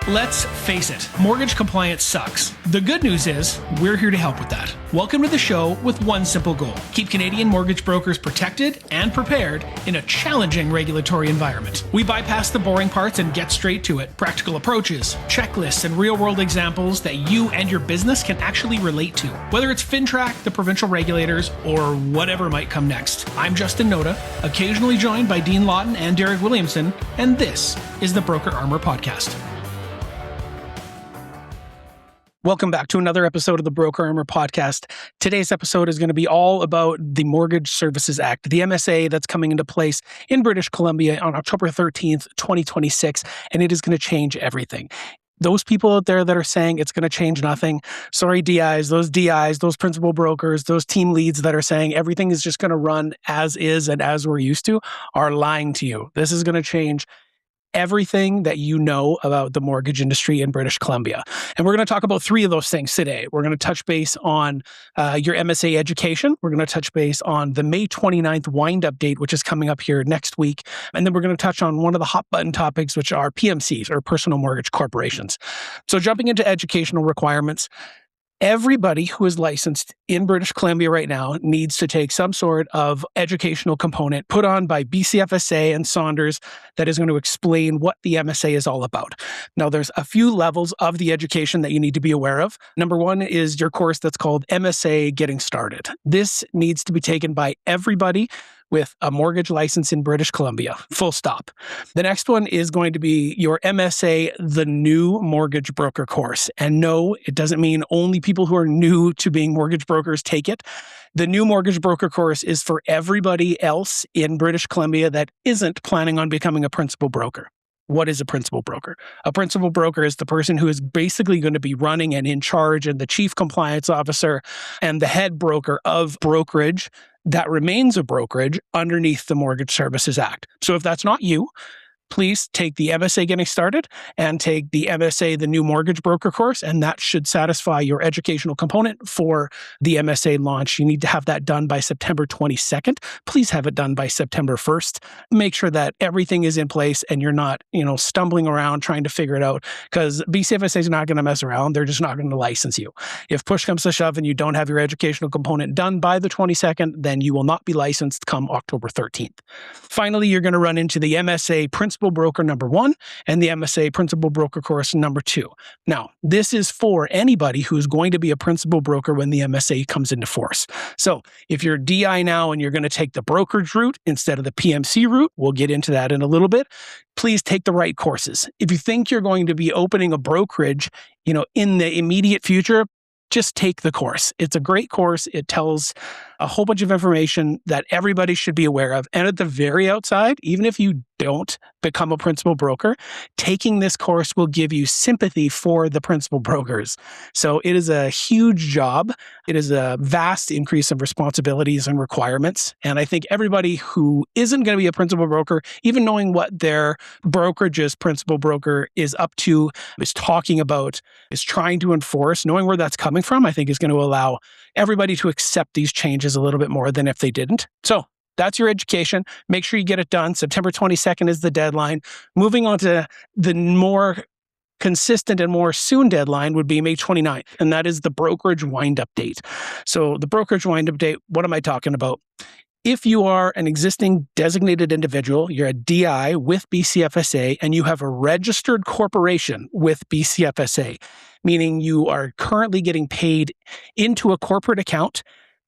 Let's face it, mortgage compliance sucks. The good news is, we're here to help with that. Welcome to the show with one simple goal: keep Canadian mortgage brokers protected and prepared in a challenging regulatory environment. We bypass the boring parts and get straight to it. Practical approaches, checklists, and real-world examples that you and your business can actually relate to. Whether it's FinTrack, the provincial regulators, or whatever might come next. I'm Justin Noda, occasionally joined by Dean Lawton and Derek Williamson, and this is the Broker Armour podcast. Welcome back to another episode of the Broker Armour podcast. Today's episode is going to be all about the Mortgage Services Act, the MSA that's coming into place in British Columbia on October 13th, 2026, and it is going to change everything. Those people out there that are saying it's going to change nothing, sorry DIs, those principal brokers, those team leads that are saying everything is just going to run as is and as we're used to, are lying to you. This is going to change everything that you know about the mortgage industry in British Columbia. And we're going to talk about three of those things today. We're going to touch base on your MSA education. We're going to touch base on the May 29th windup date, which is coming up here next week. And then we're going to touch on one of the hot button topics, which are PMCs, or personal mortgage corporations. So jumping into educational requirements, everybody who is licensed in British Columbia right now needs to take some sort of educational component put on by BCFSA and Saunders that is going to explain what the MSA is all about. Now, there's a few levels of the education that you need to be aware of. Number one is your course that's called MSA Getting Started. This needs to be taken by everybody with a mortgage license in British Columbia, full stop. The next one is going to be your MSA, the new mortgage broker course. And no, it doesn't mean only people who are new to being mortgage brokers take it. The new mortgage broker course is for everybody else in British Columbia that isn't planning on becoming a principal broker. What is a principal broker? A principal broker is the person who is basically going to be running and in charge, and the chief compliance officer and the head broker of Brokerage that remains a brokerage underneath the Mortgage Services Act. So if that's not you, please take the MSA Getting Started and take the MSA, the new mortgage broker course, and that should satisfy your educational component for the MSA launch. You need to have that done by September 22nd. Please have it done by September 1st. Make sure that everything is in place and you're not, stumbling around trying to figure it out, because BCFSA is not going to mess around. They're just not going to license you. If push comes to shove and you don't have your educational component done by the 22nd, then you will not be licensed come October 13th. Finally, you're going to run into the MSA Principal Broker number 1 and the MSA Principal Broker course number 2. Now, this is for anybody who's going to be a principal broker when the MSA comes into force. So if you're DI now and you're going to take the brokerage route instead of the PMC route, we'll get into that in a little bit, please take the right courses. If you think you're going to be opening a brokerage, in the immediate future, just take the course. It's a great course. It tells a whole bunch of information that everybody should be aware of. And at the very outside, even if you don't become a principal broker, taking this course will give you sympathy for the principal brokers. So it is a huge job. It is a vast increase of responsibilities and requirements. And I think everybody who isn't going to be a principal broker, even knowing what their brokerage's principal broker is up to, is talking about, is trying to enforce, knowing where that's coming from, I think is going to allow everybody to accept these changes a little bit more than if they didn't. So that's your education. Make sure you get it done. September 22nd is the deadline. Moving on to the more consistent and more soon deadline would be May 29th, and that is the brokerage windup date. So the brokerage windup date, what am I talking about? If you are an existing designated individual, you're a DI with BCFSA, and you have a registered corporation with BCFSA, meaning you are currently getting paid into a corporate account.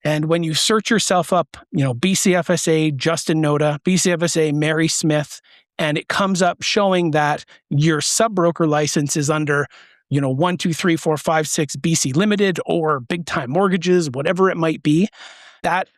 And when you search yourself up, BCFSA Justin Noda, BCFSA Mary Smith, and it comes up showing that your sub-broker license is under 1, 2, 3, 4, 5, 6 BC Limited or Big Time Mortgages, whatever it might be, that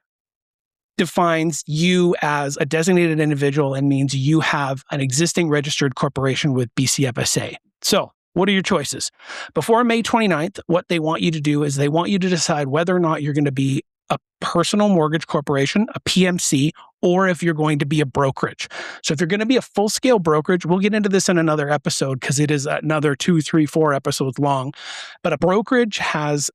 defines you as a designated individual and means you have an existing registered corporation with BCFSA. So what are your choices? Before May 29th, what they want you to do is they want you to decide whether or not you're going to be a personal mortgage corporation, a PMC, or if you're going to be a brokerage. So if you're going to be a full-scale brokerage, we'll get into this in another episode because it is another 2, 3, 4 episodes long. But a brokerage has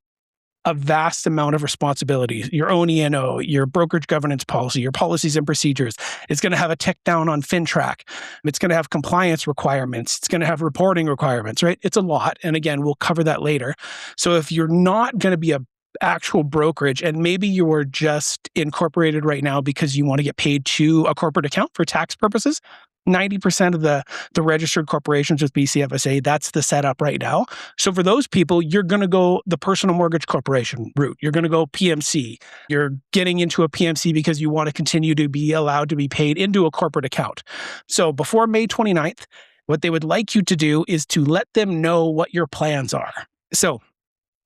a vast amount of responsibilities, your own E&O, your brokerage governance policy, your policies and procedures. It's going to have a tick down on FinTrack. It's going to have compliance requirements. It's going to have reporting requirements, right? It's a lot. And again, we'll cover that later. So if you're not going to be a actual brokerage, and maybe you are just incorporated right now because you want to get paid to a corporate account for tax purposes, 90% of the registered corporations with BCFSA, that's the setup right now. So for those people, you're going to go the personal mortgage corporation route. You're going to go PMC. You're getting into a PMC because you want to continue to be allowed to be paid into a corporate account. So before May 29th, what they would like you to do is to let them know what your plans are. So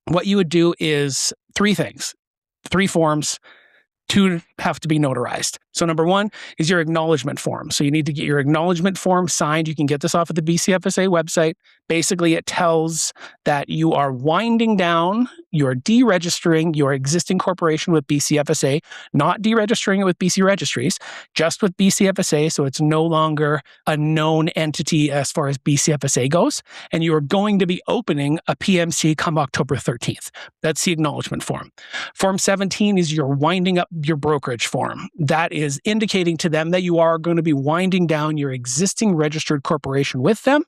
what you would do is 3 things, 3 forms. 2 have to be notarized. So number 1 is your acknowledgement form. So you need to get your acknowledgement form signed. You can get this off of the BCFSA website. Basically, it tells that you are winding down, you're deregistering your existing corporation with BCFSA, not deregistering it with BC Registries, just with BCFSA. So it's no longer a known entity as far as BCFSA goes. And you are going to be opening a PMC come October 13th. That's the acknowledgement form. Form 17 is your winding up your brokerage form. That is indicating to them that you are going to be winding down your existing registered corporation with them,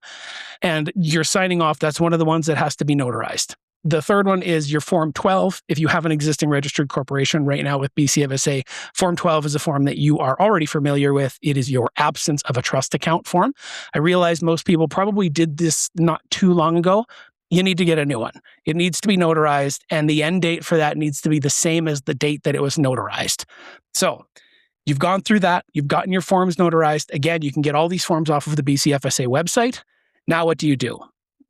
and you're signing off. That's one of the ones that has to be notarized. The third one is your Form 12. If you have an existing registered corporation right now with BCFSA, Form 12 is a form that you are already familiar with. It is your absence of a trust account form. I realize most people probably did this not too long ago. You need to get a new one. It needs to be notarized, and the end date for that needs to be the same as the date that it was notarized. So you've gone through that. You've gotten your forms notarized. Again, you can get all these forms off of the BCFSA website. Now what do?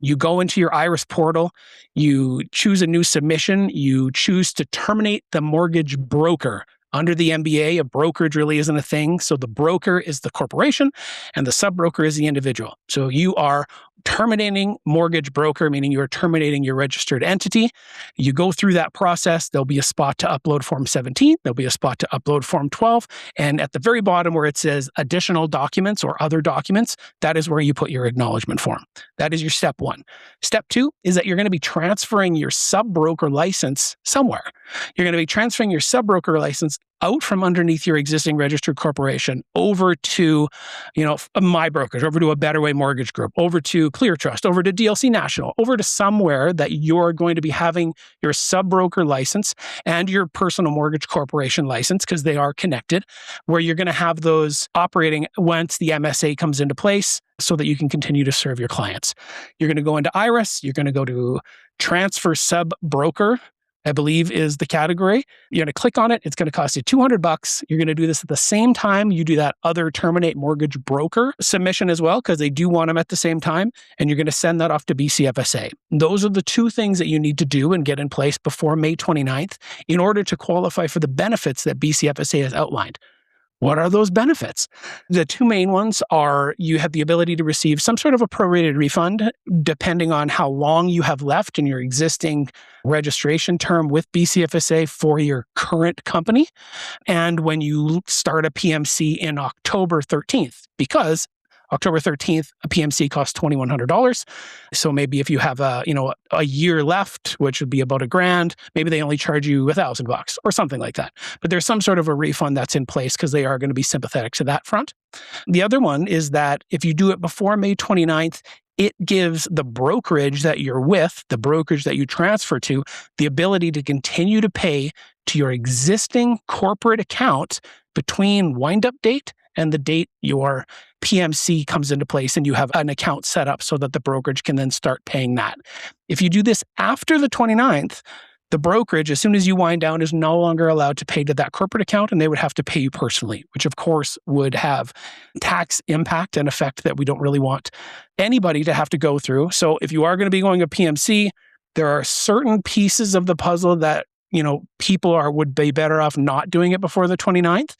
You go into your IRIS portal, you choose a new submission, you choose to terminate the mortgage broker. Under the MBA, a brokerage really isn't a thing. So the broker is the corporation and the sub-broker is the individual. So you are terminating mortgage broker, meaning you're terminating your registered entity. You go through that process. There'll be a spot to upload Form 17. There'll be a spot to upload Form 12. And at the very bottom where it says additional documents or other documents, that is where you put your acknowledgement form. That is your step 1. Step 2 is that you're going to be transferring your sub-broker license somewhere. You're going to be transferring your sub-broker license out from underneath your existing registered corporation over to, my brokerage, over to a Better Way Mortgage Group, over to Clear Trust, over to DLC National, over to somewhere that you're going to be having your sub-broker license and your personal mortgage corporation license, because they are connected, where you're going to have those operating once the MSA comes into place so that you can continue to serve your clients. You're going to go into IRIS, you're going to go to Transfer Sub-Broker, I believe is the category. You're going to click on it. It's going to cost you $200. You're going to do this at the same time you do that other terminate mortgage broker submission as well, because they do want them at the same time. And you're going to send that off to BCFSA. Those are the 2 things that you need to do and get in place before May 29th in order to qualify for the benefits that BCFSA has outlined. What are those benefits? The 2 main ones are you have the ability to receive some sort of a prorated refund depending on how long you have left in your existing registration term with BCFSA for your current company. And when you start a PMC in October 13th, because October 13th, a PMC costs $2,100. So maybe if you have a year left, which would be about $1,000, maybe they only charge you $1,000 or something like that. But there's some sort of a refund that's in place because they are going to be sympathetic to that front. The other one is that if you do it before May 29th, it gives the brokerage that you're with, the brokerage that you transfer to, the ability to continue to pay to your existing corporate account between wind-up date and the date your PMC comes into place and you have an account set up so that the brokerage can then start paying that. If you do this after the 29th, the brokerage, as soon as you wind down, is no longer allowed to pay to that corporate account, and they would have to pay you personally, which of course would have tax impact and effect that we don't really want anybody to have to go through. So if you are going to be going to PMC, there are certain pieces of the puzzle that, people would be better off not doing it before the 29th,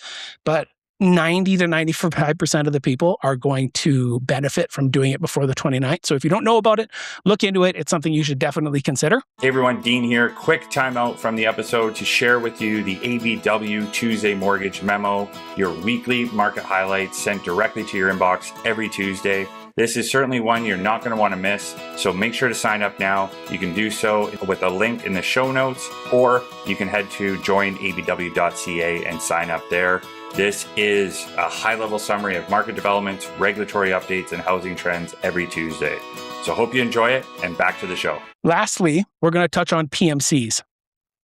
but 90 to 95% of the people are going to benefit from doing it before the 29th. So if you don't know about it, look into it. It's something you should definitely consider. Hey everyone, Dean here. Quick timeout from the episode to share with you the ABW Tuesday Mortgage Memo, your weekly market highlights sent directly to your inbox every Tuesday. This is certainly one you're not going to want to miss, so make sure to sign up now. You can do so with a link in the show notes, or you can head to joinabw.ca and sign up there. This is a high-level summary of market developments, regulatory updates, and housing trends every Tuesday. So hope you enjoy it, and back to the show. Lastly, we're going to touch on PMCs.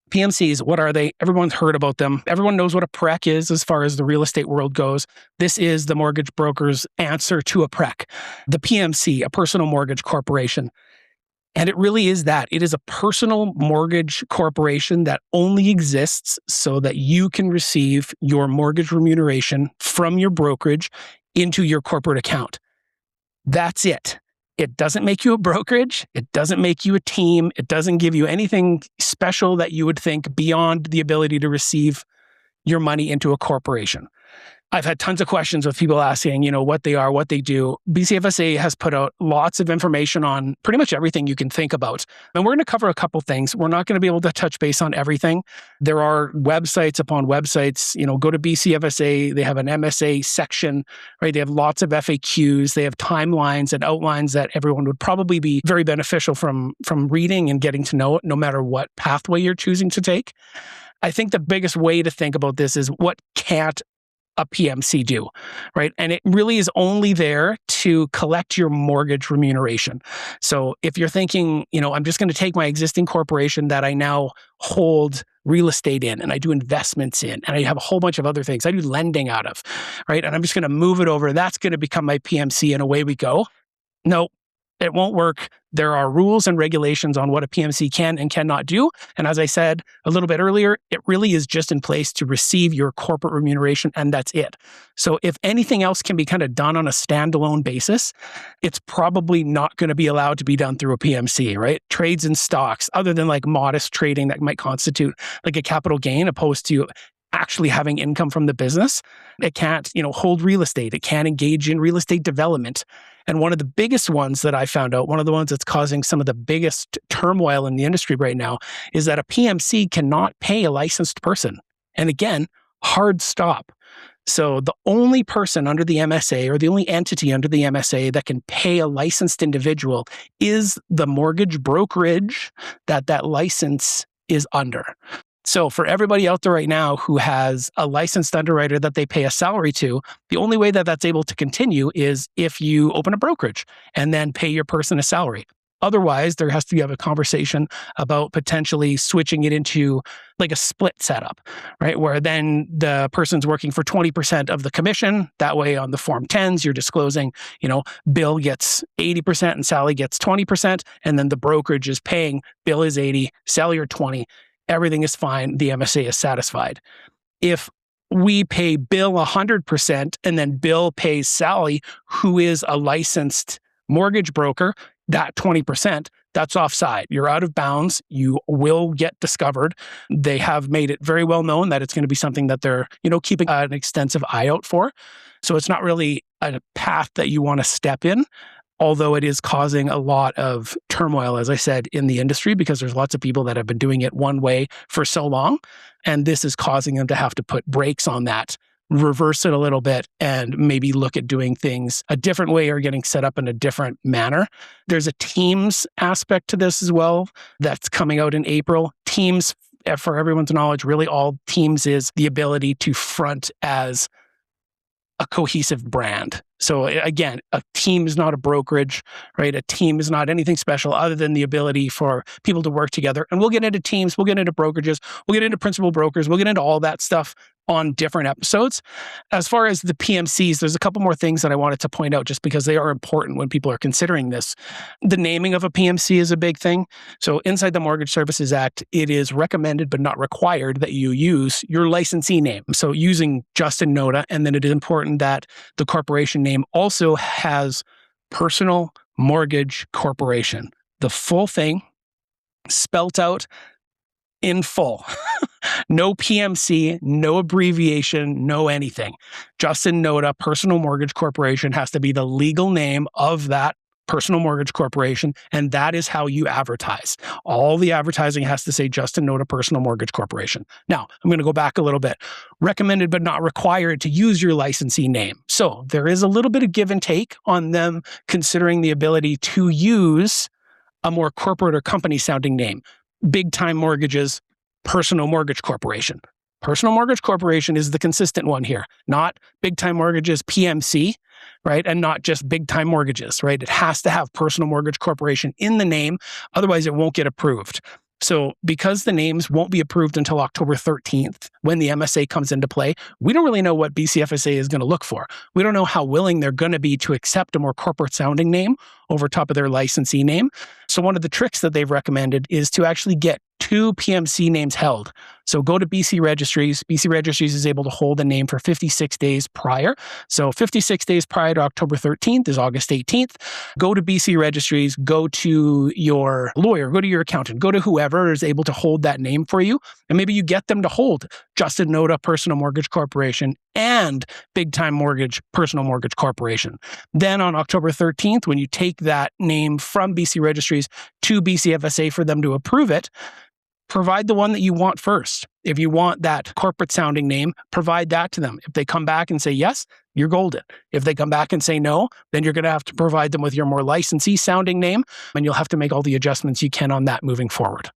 PMCs, what are they? Everyone's heard about them. Everyone knows what a PREC is as far as the real estate world goes. This is the mortgage broker's answer to a PREC. The PMC, a personal mortgage corporation. And it really is that. It is a personal mortgage corporation that only exists so that you can receive your mortgage remuneration from your brokerage into your corporate account. That's it. It doesn't make you a brokerage. It doesn't make you a team. It doesn't give you anything special that you would think beyond the ability to receive your money into a corporation. I've had tons of questions with people asking, what they are, what they do. BCFSA has put out lots of information on pretty much everything you can think about. And we're going to cover a couple things. We're not going to be able to touch base on everything. There are websites upon websites, go to BCFSA. They have an MSA section, right? They have lots of FAQs. They have timelines and outlines that everyone would probably be very beneficial from reading and getting to know it, no matter what pathway you're choosing to take. I think the biggest way to think about this is what can't a PMC do, right? And it really is only there to collect your mortgage remuneration. So if you're thinking, I'm just going to take my existing corporation that I now hold real estate in, and I do investments in, and I have a whole bunch of other things I do lending out of, right? And I'm just going to move it over. That's going to become my PMC, and away we go. Nope. It won't work. There are rules and regulations on what a PMC can and cannot do. And as I said a little bit earlier, it really is just in place to receive your corporate remuneration, and that's it. So if anything else can be kind of done on a standalone basis, it's probably not going to be allowed to be done through a PMC, right? Trades in stocks, other than like modest trading that might constitute like a capital gain opposed to actually having income from the business. It can't, hold real estate. It can't engage in real estate development. And one of the biggest ones that I found out, one of the ones that's causing some of the biggest turmoil in the industry right now, is that a PMC cannot pay a licensed person. And again, hard stop. So the only person under the MSA, or the only entity under the MSA that can pay a licensed individual, is the mortgage brokerage that license is under. So for everybody out there right now who has a licensed underwriter that they pay a salary to, the only way that that's able to continue is if you open a brokerage and then pay your person a salary. Otherwise, there has to be a conversation about potentially switching it into like a split setup, right? Where then the person's working for 20% of the commission. That way on the Form 10s, you're disclosing, Bill gets 80% and Sally gets 20%. And then the brokerage is paying, Bill is 80, Sally are 20. Everything is fine. The MSA is satisfied. If we pay Bill 100% and then Bill pays Sally, who is a licensed mortgage broker, that 20%, that's offside. You're out of bounds. You will get discovered. They have made it very well known that it's going to be something that they're, keeping an extensive eye out for. So it's not really a path that you want to step in, although it is causing a lot of turmoil, as I said, in the industry, because there's lots of people that have been doing it one way for so long. And this is causing them to have to put brakes on that, reverse it a little bit, and maybe look at doing things a different way or getting set up in a different manner. There's a Teams aspect to this as well that's coming out in April. Teams, for everyone's knowledge, really all Teams is the ability to front as a cohesive brand. So again, a team is not a brokerage, right? A team is not anything special other than the ability for people to work together. And we'll get into teams, we'll get into brokerages, we'll get into principal brokers, we'll get into all that stuff on different episodes. As far as the PMCs, there's a couple more things that I wanted to point out just because they are important when people are considering this. The naming of a PMC is a big thing. So inside the Mortgage Services Act, it is recommended but not required that you use your licensee name. So using Justin Noda, and then it is important that the corporation name also has Personal Mortgage Corporation. The full thing spelt out in full. No PMC, no abbreviation, no anything. Justin Noda, Personal Mortgage Corporation has to be the legal name of that Personal Mortgage Corporation, and that is how you advertise. All the advertising has to say Justin Noda Personal Mortgage Corporation. Now, I'm going to go back a little bit. Recommended but not required to use your licensee name. So there is a little bit of give and take on them considering the ability to use a more corporate or company sounding name. Big Time Mortgages, Personal Mortgage Corporation. Personal Mortgage Corporation is the consistent one here, not Big Time Mortgages, PMC, right? And not just Big Time Mortgages, right? It has to have Personal Mortgage Corporation in the name. Otherwise, it won't get approved. So because the names won't be approved until October 13th, when the MSA comes into play, we don't really know what BCFSA is going to look for. We don't know how willing they're going to be to accept a more corporate sounding name over top of their licensee name. So one of the tricks that they've recommended is to actually get 2 PMC names held. So go to BC Registries. BC Registries is able to hold a name for 56 days prior. So 56 days prior to October 13th is August 18th. Go to BC Registries, go to your lawyer, go to your accountant, go to whoever is able to hold that name for you. And maybe you get them to hold Justin Noda Personal Mortgage Corporation and Big Time Mortgage Personal Mortgage Corporation. Then on October 13th, when you take that name from BC Registries to BCFSA for them to approve it, provide the one that you want first. If you want that corporate sounding name, provide that to them. If they come back and say yes, you're golden. If they come back and say no, then you're going to have to provide them with your more licensee sounding name, and you'll have to make all the adjustments you can on that moving forward.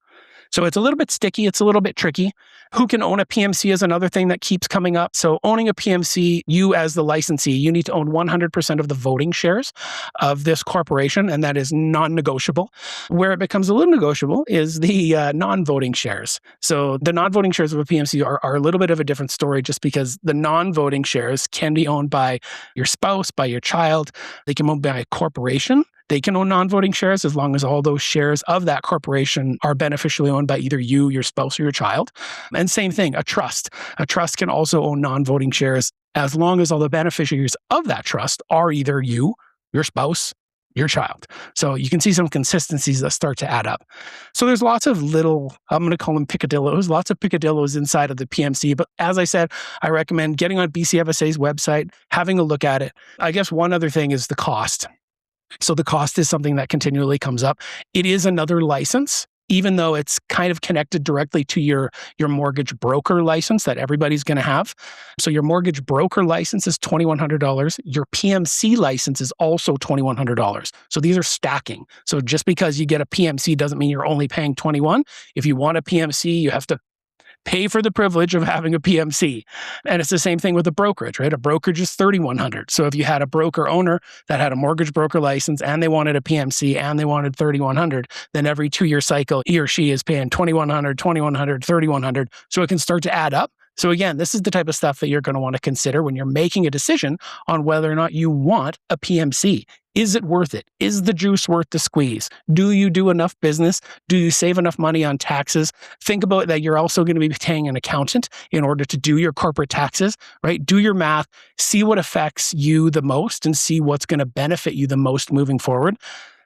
So it's a little bit sticky. It's a little bit tricky. Who can own a PMC is another thing that keeps coming up. So owning a PMC, you as the licensee, you need to own 100% of the voting shares of this corporation, and that is non-negotiable. Where it becomes a little negotiable is the non-voting shares. So the non-voting shares of a PMC are a little bit of a different story just because the non-voting shares can be owned by your spouse, by your child. They can be owned by a corporation. They can own non-voting shares as long as all those shares of that corporation are beneficially owned by either you, your spouse, or your child. And same thing, a trust. A trust can also own non-voting shares as long as all the beneficiaries of that trust are either you, your spouse, your child. So you can see some consistencies that start to add up. So there's lots of little, I'm going to call them picadillos, lots of picadillos inside of the PMC. But as I said, I recommend getting on BCFSA's website, having a look at it. I guess one other thing is the cost. So the cost is something that continually comes up. It is another license, even though it's kind of connected directly to your mortgage broker license that everybody's going to have. So your mortgage broker license is $2,100. Your PMC license is also $2,100. So these are stacking. So just because you get a PMC doesn't mean you're only paying $21. If you want a PMC, you have to pay for the privilege of having a PMC. And it's the same thing with a brokerage, right? A brokerage is $3,100. So if you had a broker owner that had a mortgage broker license and they wanted a PMC and they wanted $3,100, then every 2-year cycle, he or she is paying $2,100, $2,100, $3,100. So it can start to add up. So again, this is the type of stuff that you're going to want to consider when you're making a decision on whether or not you want a PMC. Is it worth it? Is the juice worth the squeeze? Do you do enough business? Do you save enough money on taxes? Think about that you're also going to be paying an accountant in order to do your corporate taxes, right? Do your math, see what affects you the most and see what's going to benefit you the most moving forward.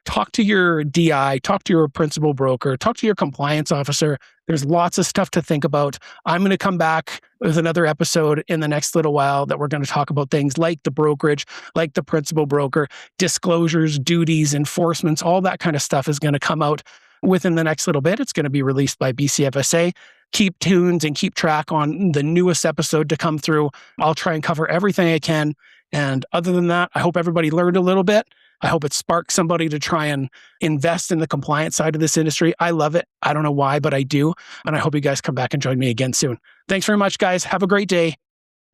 Talk to your DI, talk to your principal broker, talk to your compliance officer. There's lots of stuff to think about. I'm going to come back with another episode in the next little while that we're going to talk about things like the brokerage, like the principal broker, disclosures, duties, enforcements, all that kind of stuff is going to come out within the next little bit. It's going to be released by BCFSA. Keep tuned and keep track on the newest episode to come through. I'll try and cover everything I can. And other than that, I hope everybody learned a little bit. I hope it sparks somebody to try and invest in the compliance side of this industry. I love it. I don't know why, but I do. And I hope you guys come back and join me again soon. Thanks very much, guys. Have a great day.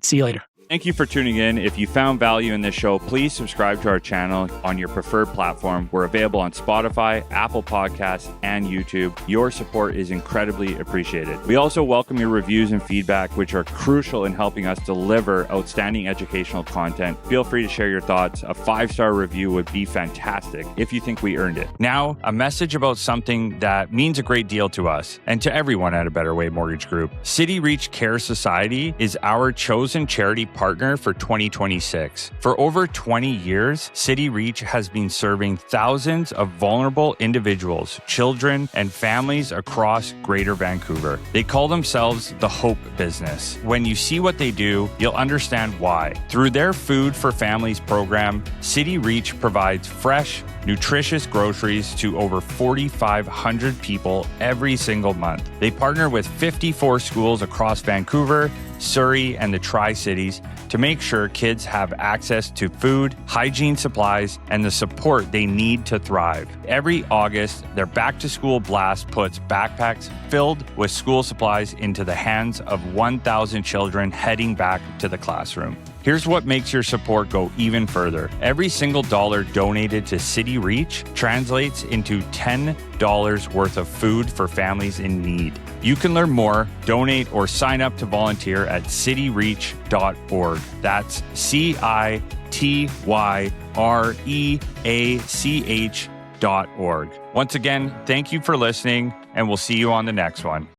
See you later. Thank you for tuning in. If you found value in this show, please subscribe to our channel on your preferred platform. We're available on Spotify, Apple Podcasts, and YouTube. Your support is incredibly appreciated. We also welcome your reviews and feedback, which are crucial in helping us deliver outstanding educational content. Feel free to share your thoughts. A 5-star review would be fantastic if you think we earned it. Now, a message about something that means a great deal to us and to everyone at A Better Way Mortgage Group. City Reach Care Society is our chosen charity partner for 2026. For over 20 years, City Reach has been serving thousands of vulnerable individuals, children, and families across Greater Vancouver. They call themselves the Hope Business. When you see what they do, you'll understand why. Through their Food for Families program, City Reach provides fresh, nutritious groceries to over 4,500 people every single month. They partner with 54 schools across Vancouver, Surrey, and the Tri-Cities to make sure kids have access to food, hygiene supplies, and the support they need to thrive. Every August, their back-to-school blast puts backpacks filled with school supplies into the hands of 1,000 children heading back to the classroom. Here's what makes your support go even further. Every single dollar donated to City Reach translates into $10 worth of food for families in need. You can learn more, donate, or sign up to volunteer at cityreach.org. That's CITYREACH.org. Once again, thank you for listening, and we'll see you on the next one.